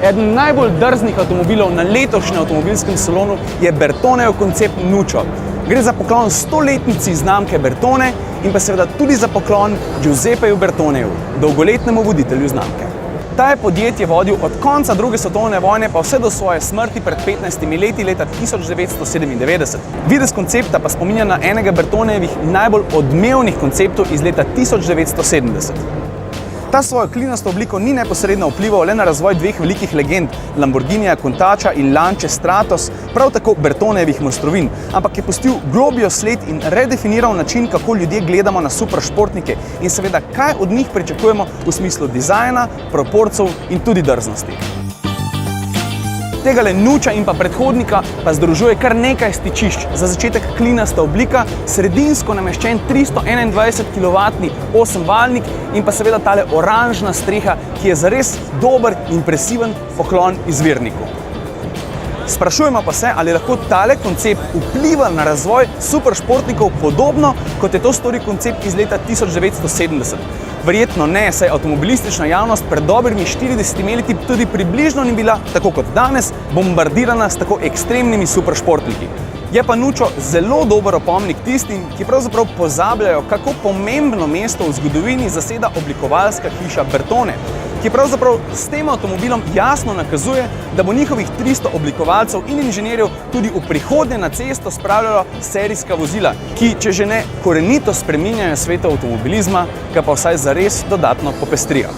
Eden najbolj drznih avtomobilov na letošnjem avtomobilskem salonu je Bertonejev koncept Nuccio. Gre za poklon 100-letnici znamke Bertone in pa seveda tudi za poklon Giuseppeju Bertoneju, dolgoletnemu voditelju znamke. Ta je podjetje vodil od konca druge svetovne vojne pa vse do svoje smrti pred 15 leti leta 1997. Videz koncepta pa spominja na enega Bertonejevih najbolj odmevnih konceptov iz leta 1970. Ta svojo klinasto obliko ni neposredno vplival le na razvoj dveh velikih legend, Lamborghinija Countach in Lancia Stratos, prav tako Bertonejevih mojstrovin, ampak je pustil globljo sled in redefiniral način, kako ljudje gledamo na superšportnike in seveda, kaj od njih pričakujemo v smislu dizajna, proporcev in tudi drznosti. Tegale Nuccia in pa predhodnika pa združuje kar nekaj stičišč. Za začetek klinasta oblika, sredinsko nameščen 321 kW 8-valjnik in pa seveda tale oranžna streha, ki je zares dober, impresiven poklon izvirniku. Sprašujemo pa se, ali lahko tale koncept vpliva na razvoj superšportnikov podobno, kot je to storil koncept iz leta 1970. Verjetno ne, saj avtomobilistična javnost pred dobrimi 40 leti tudi približno ni bila, tako kot danes, bombardirana s tako ekstremnimi superšportniki. Je pa Nuccio zelo dober opomnik tistim, ki pravzaprav pozabljajo, kako pomembno mesto v zgodovini zaseda oblikovalska hiša Bertone, ki pravzaprav s tem avtomobilom jasno nakazuje, da bo njihovih 300 oblikovalcev in inženirjev tudi v prihodnje na cesto spravljalo serijska vozila, ki, če že ne korenito spreminjajo svet avtomobilizma, ga pa vsaj zares dodatno popestrijo.